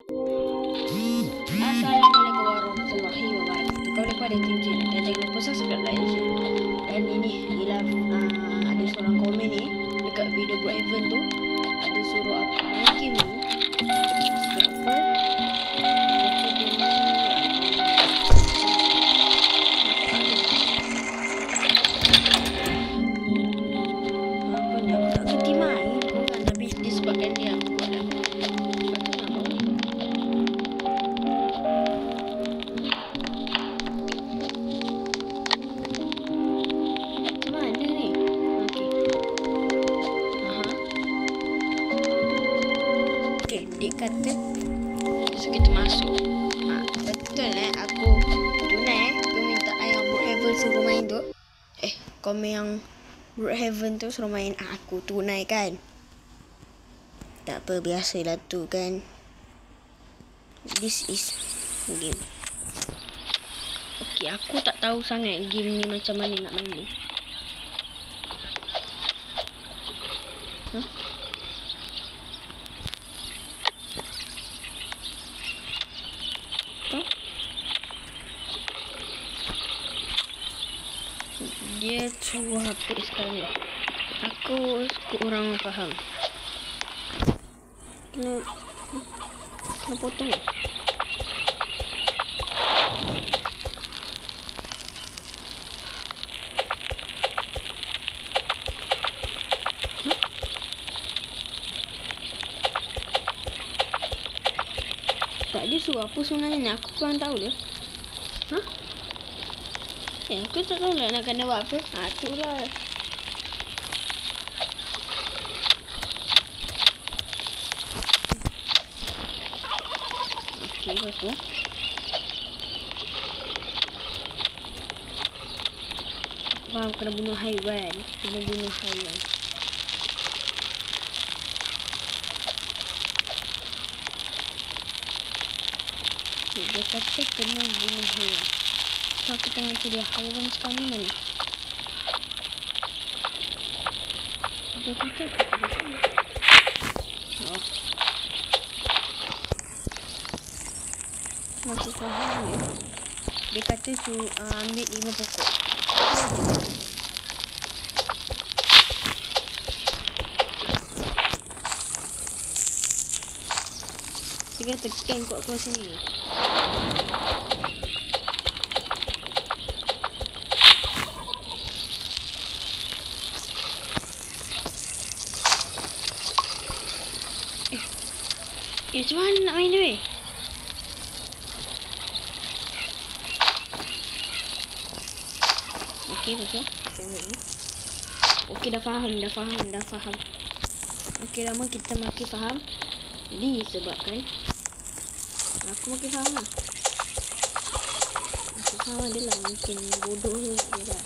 Assalamualaikum warahmatullahi wabarakatuh. Kau lepas ada cincin dan jangan lupa subscribe, like, share. Dan ini ialah ada seorang komen ni dekat video Brookhaven tu, ada suruh aku main game ni. Berapa? Apa ni? Aku tak kerti main pun kan, tapi disebabkan dia aku buat lah. Sebab tu nak bawa ni. Dia kata so kita masuk. Betul aku tunai permintaan yang Brookhaven suruh main tu. Komen yang Brookhaven tu suruh main, aku tunai kan. Tak apa, biasalah tu kan. This is game. Okay, aku tak tahu sangat game ni macam mana nak main ni. Dia suruh hapus sekali. Aku kurang faham. Kena potong. Tak, dia suruh apa sebenarnya ni? Aku kurang tahu dia. Aku tak tahu lah nak kena buat apa. Tu lah. Okey, lepas tu faham, kena bunuh haiwan. Dia kata kena bunuh haiwan. Aku tengah cari haiwan sekarang ni. Dia kata masih faham ni. Dia kata ambil 5 pokok. Dia kata tekan kuat-kuat sini. Macam mana nak main ni? Okey, betul. Okey, dah faham. Okey, lama kita makin faham. Disebabkan aku makin faham lah. Aku faham dia lah, mungkin bodoh dia dah.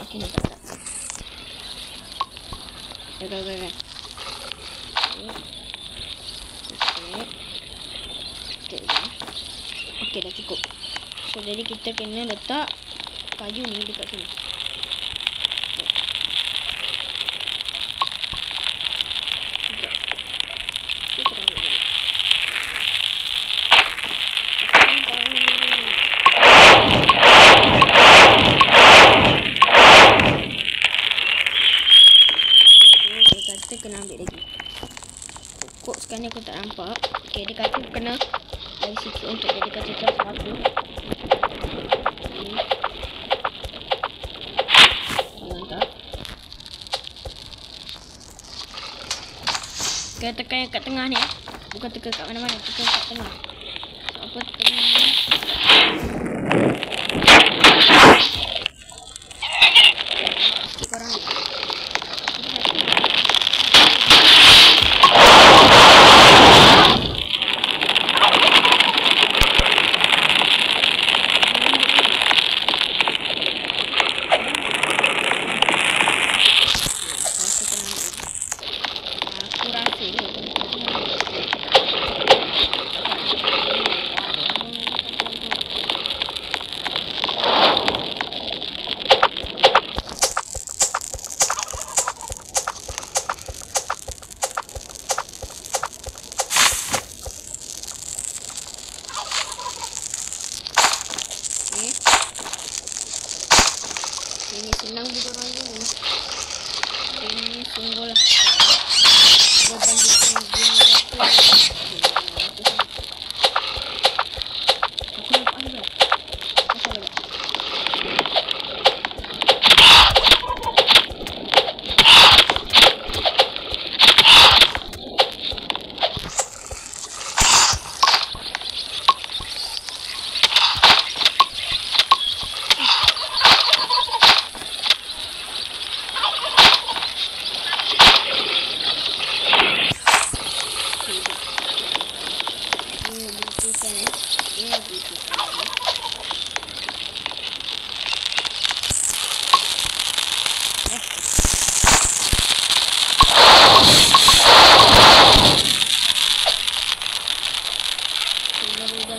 Okey, tak. Dah. Okey, dah cukup. So, jadi kita kena letak kayu ni dekat sini. Dia kata kena ambil lagi. Pokok sekarang ni aku tak nampak. Okey, dia kata kena dari situ untuk jadikan cecah sepatu. Kena tekan yang kat tengah ni. Bukan tekan kat mana-mana, tekan kat tengah. So, apa tekan ni? Sikit korang ni. Senang buat orang ini. Ini sungguh lah. Berbanding dengan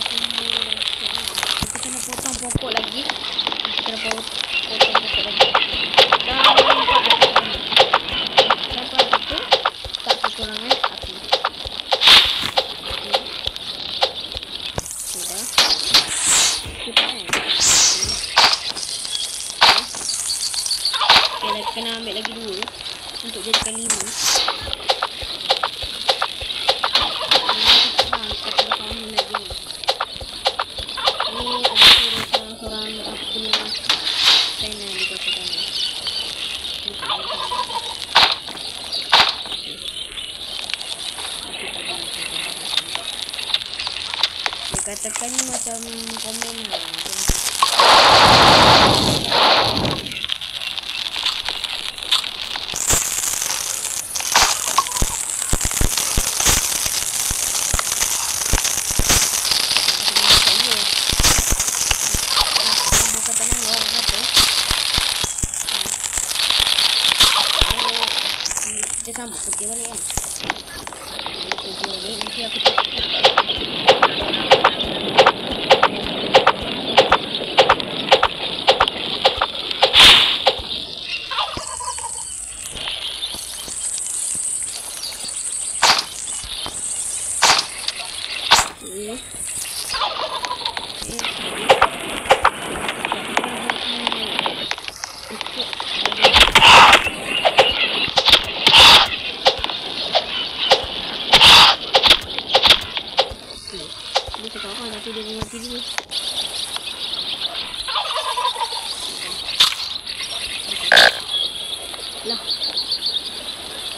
pokok lagi. Kita potong pokok lagi. Dapat itu tak kekurangan api. Sudah. Kita kena ambil lagi 2 untuk jadikan 5. Katakan ni macam komen lah. Kita sambut kerja balik kan. Kerja balik nanti aku lah.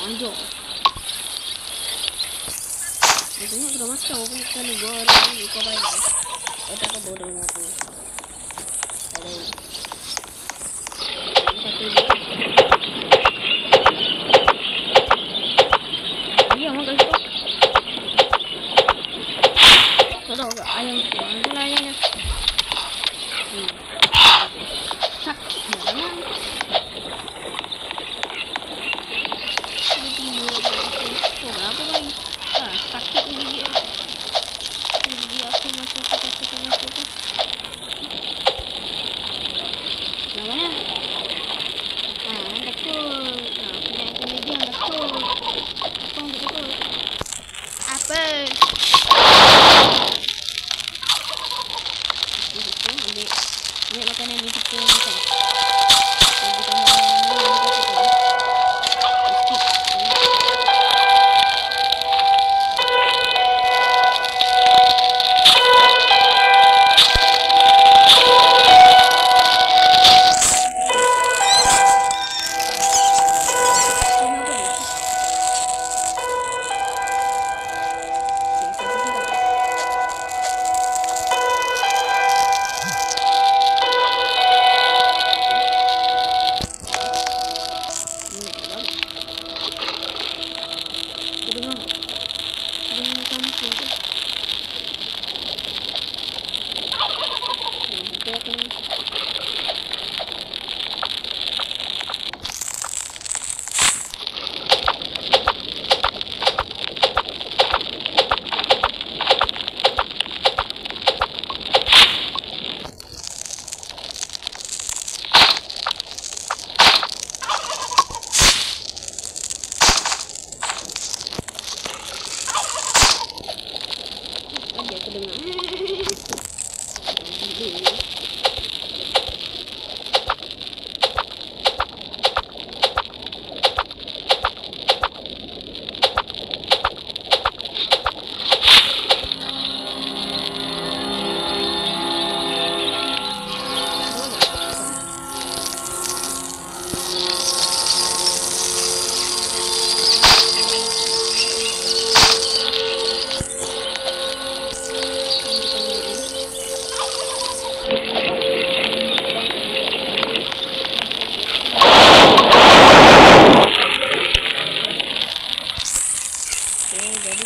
Anjok. Tengok sudah masak aku punya kali goreng ni kau bayar. Kau tak bodoh dengan aku. Ada. Satu ni. Ayam makan tu. Kau tahu tak ayam tu? Mana ayamnya? Sakit mana? Apa lagi? Sakit ni dia. Gigi aku masuk. Namanya? Betul. Punya media betul. Betul. Apa? Ambil makanan ni kita makan.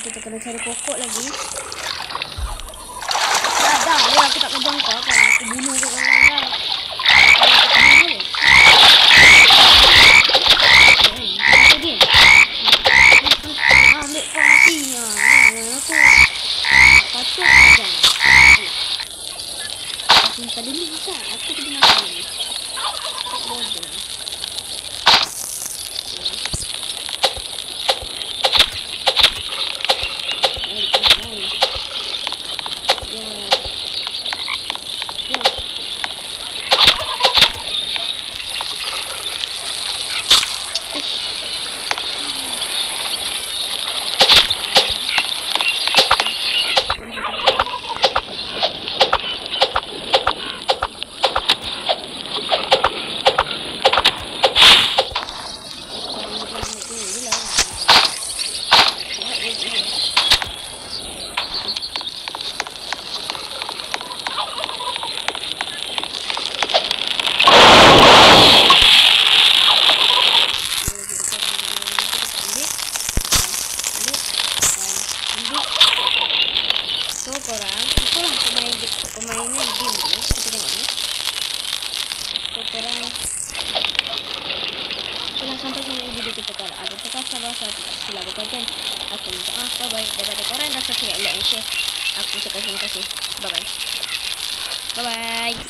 kita kena cari pokok lagi. Dah ya, aku tak kejar kau kan. Aku bunuh kau kan. Ambil kau matinya. Aku patut aja. Aku minta dulu bisa. Aku kena makan. Bodoh. Pemainnya game ni, kita tengok ni. Korang telah sampai sini video kita korang. Ada terkasar rasa silap berkonten. Aku minta maaf. Bye bye. Daripada korang dah subscribe, like and share. Aku cakap terima kasih. Bye bye. Bye bye.